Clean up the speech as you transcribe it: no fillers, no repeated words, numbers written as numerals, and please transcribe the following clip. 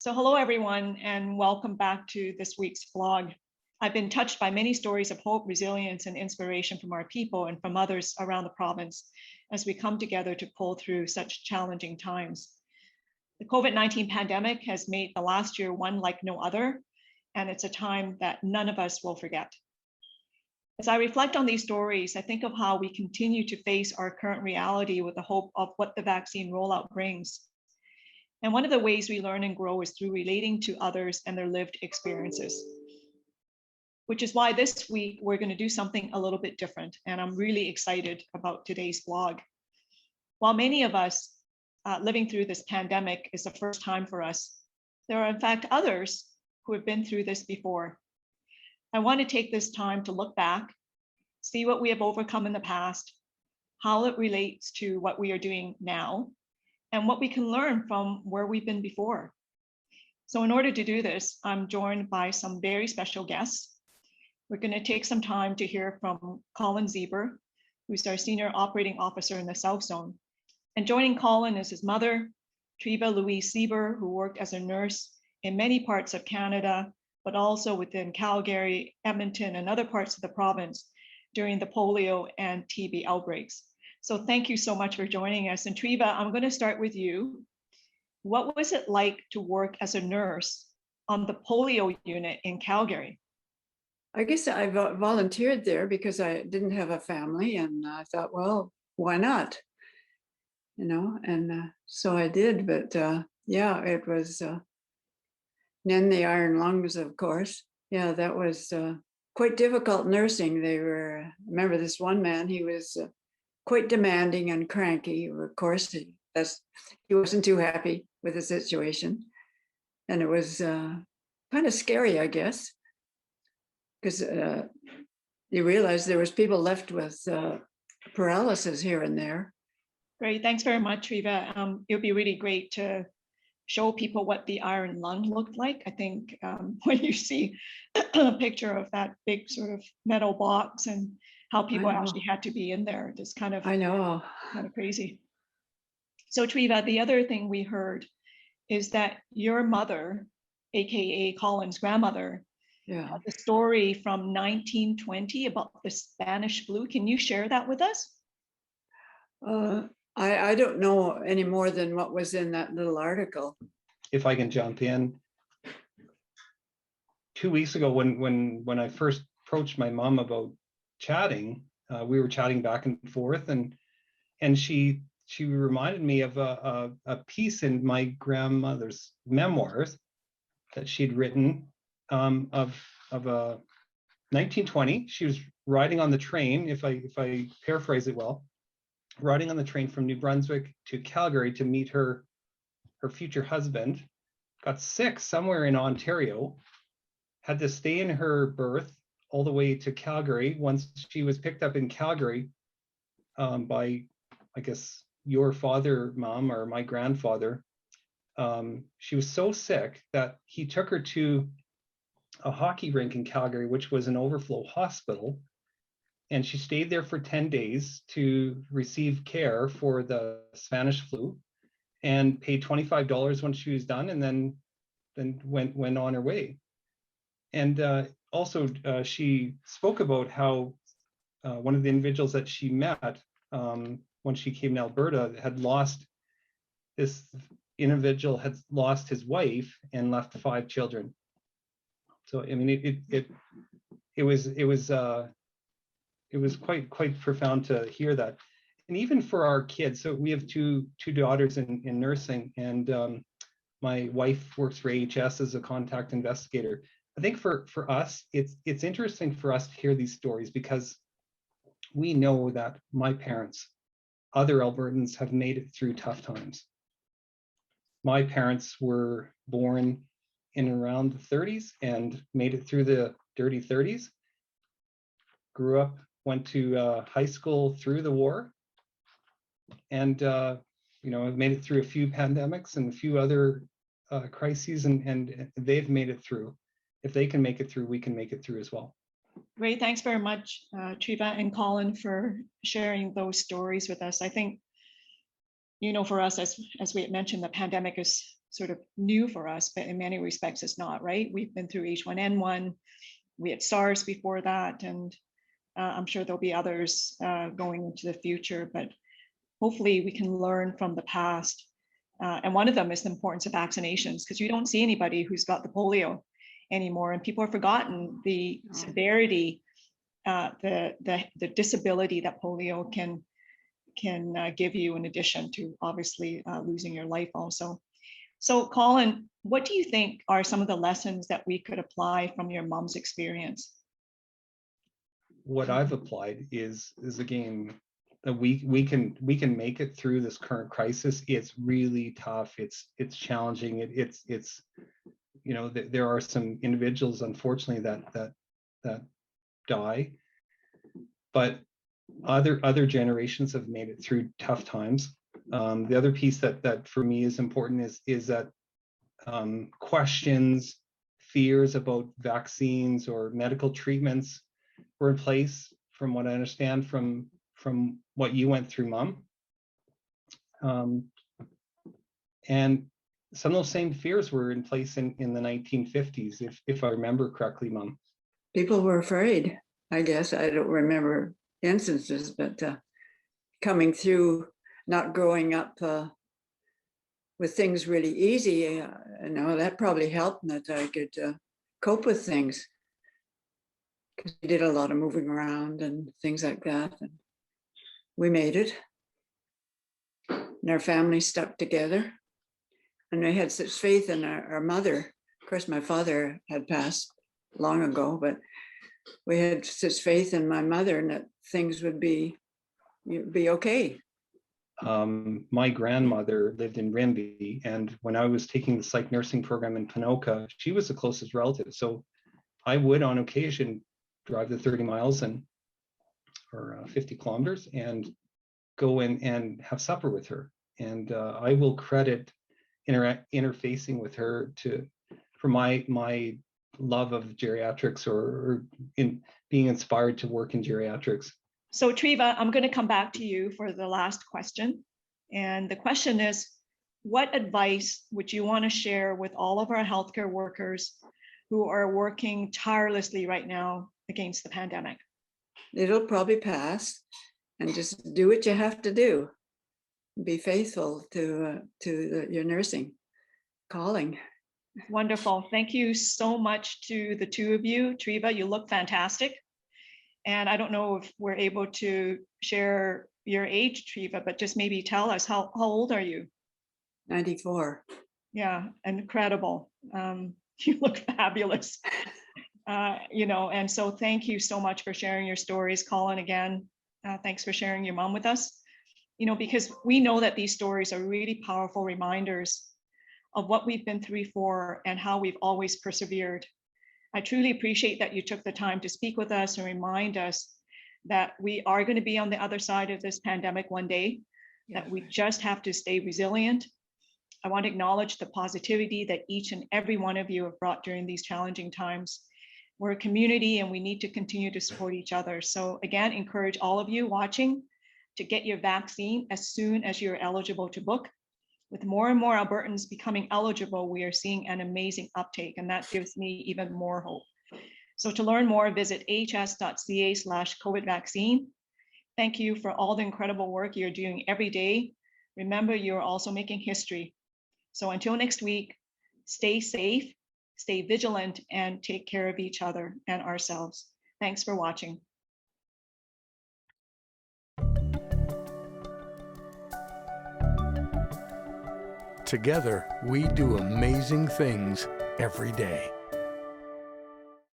So hello everyone, and welcome back to this week's vlog. I've been touched by many stories of hope, resilience, and inspiration from our people and from others around the province as we come together to pull through such challenging times. The COVID-19 pandemic has made the last year one like no other, and it's a time that none of us will forget. As I reflect on these stories, I think of how we continue to face our current reality with the hope of what the vaccine rollout brings. And one of the ways we learn and grow is through relating to others and their lived experiences, which is why this week we're going to do something a little bit different. And I'm really excited about today's vlog. While many of us living through this pandemic is the first time for us, there are in fact others who have been through this before. I want to take this time to look back, see what we have overcome in the past, how it relates to what we are doing now, and what we can learn from where we've been before. So in order to do this, I'm joined by some very special guests. We're going to take some time to hear from Colin Zieber, who's our Senior Operating Officer in the South Zone. And joining Colin is his mother, Treva Louise Zieber, who worked as a nurse in many parts of Canada, but also within Calgary, Edmonton, and other parts of the province during the polio and TB outbreaks. So thank you so much for joining us. And Treva, I'm going to start with you. What was it like to work as a nurse on the polio unit in Calgary? I guess I volunteered there because I didn't have a family, and I thought, well, why not? And so I did. But yeah, it was. Then the iron lungs, of course. Yeah, that was quite difficult nursing. Remember this one man, he was quite demanding and cranky. Of course, he wasn't too happy with the situation. And it was kind of scary, I guess, because you realize there was people left with paralysis here and there. Great, thanks very much, Treva. It would be really great to show people what the iron lung looked like. I think when you see a picture of that big sort of metal box and how people actually had to be in there, it's kind of, kind of crazy. So Treva, the other thing we heard is that your mother, AKA Colin's grandmother, had a story from 1920 about the Spanish flu. Can you share that with us? I don't know any more than what was in that little article. If I can jump in. 2 weeks ago, when I first approached my mom about chatting, we were chatting back and forth, and she reminded me of a piece in my grandmother's memoirs that she'd written of 1920. She was riding on the train, if I paraphrase it well, riding on the train from New Brunswick to Calgary to meet her future husband, got sick somewhere in Ontario, had to stay in her berth all the way to Calgary. Once she was picked up in Calgary by, I guess, your father, Mom, or my grandfather, she was so sick that he took her to a hockey rink in Calgary, which was an overflow hospital. And she stayed there for 10 days to receive care for the Spanish flu and paid $25 when she was done, and then went on her way. And also she spoke about how one of the individuals that she met when she came to Alberta had lost his wife and left 5 children. So I mean, it was quite profound to hear that. And even for our kids, so we have two daughters in nursing, and my wife works for AHS as a contact investigator. I think for us, it's interesting for us to hear these stories because we know that my parents, other Albertans, have made it through tough times. My parents were born in around the 30s and made it through the dirty 30s. Grew up, went to high school through the war, and I've made it through a few pandemics and a few other crises, and they've made it through. If they can make it through, we can make it through as well. Great, thanks very much, Treva and Colin, for sharing those stories with us. I think, for us, as we had mentioned, the pandemic has sort of new for us, but in many respects it's not, right? We've been through H1N1, we had SARS before that, and I'm sure there'll be others going into the future, but hopefully we can learn from the past. And one of them is the importance of vaccinations, because you don't see anybody who's got the polio anymore, and people have forgotten the severity, the disability that polio can give you, in addition to obviously losing your life also. So Colin, what do you think are some of the lessons that we could apply from your mom's experience? What I've applied is again that we can make it through this current crisis. It's really tough. It's challenging. It's you know, there are some individuals, unfortunately, that die, but other generations have made it through tough times. The other piece that for me is important is that questions, fears about vaccines or medical treatments were in place, from what I understand from what you went through, Mom. And some of those same fears were in place in the 1950s, if I remember correctly, Mom. People were afraid, I guess. I don't remember instances, but coming through, not growing up with things really easy, you know, that probably helped that I could cope with things, because we did a lot of moving around and things like that, and we made it. And our family stuck together, and we had such faith in our mother. Of course, my father had passed long ago, but we had such faith in my mother and that things would be okay. My grandmother lived in Rimbey, and when I was taking the psych nursing program in Ponoka, she was the closest relative. So I would, on occasion, drive the 30 miles or 50 kilometers and go in and have supper with her. And I will credit interfacing with her for my love of geriatrics, or in being inspired to work in geriatrics. So Treva, I'm going to come back to you for the last question. And the question is, what advice would you want to share with all of our healthcare workers who are working tirelessly right now against the pandemic? It'll probably pass, and just do what you have to do. Be faithful to your nursing calling. Wonderful. Thank you so much to the two of you. Treva, you look fantastic. And I don't know if we're able to share your age, Treva, but just maybe tell us, how old are you? 94. Yeah, incredible. You look fabulous. You know, and so thank you so much for sharing your stories, Colin. Again, thanks for sharing your mom with us. You know, because we know that these stories are really powerful reminders of what we've been through for and how we've always persevered. I truly appreciate that you took the time to speak with us and remind us that we are going to be on the other side of this pandemic one day, that we just have to stay resilient. I want to acknowledge the positivity that each and every one of you have brought during these challenging times. We're a community and we need to continue to support each other. So again, encourage all of you watching to get your vaccine as soon as you're eligible to book. With more and more Albertans becoming eligible, we are seeing an amazing uptake, and that gives me even more hope. So to learn more, visit ahs.ca/COVID vaccine. Thank you for all the incredible work you're doing every day. Remember, you're also making history. So until next week, stay safe, stay vigilant, and take care of each other and ourselves. Thanks for watching. Together, we do amazing things every day.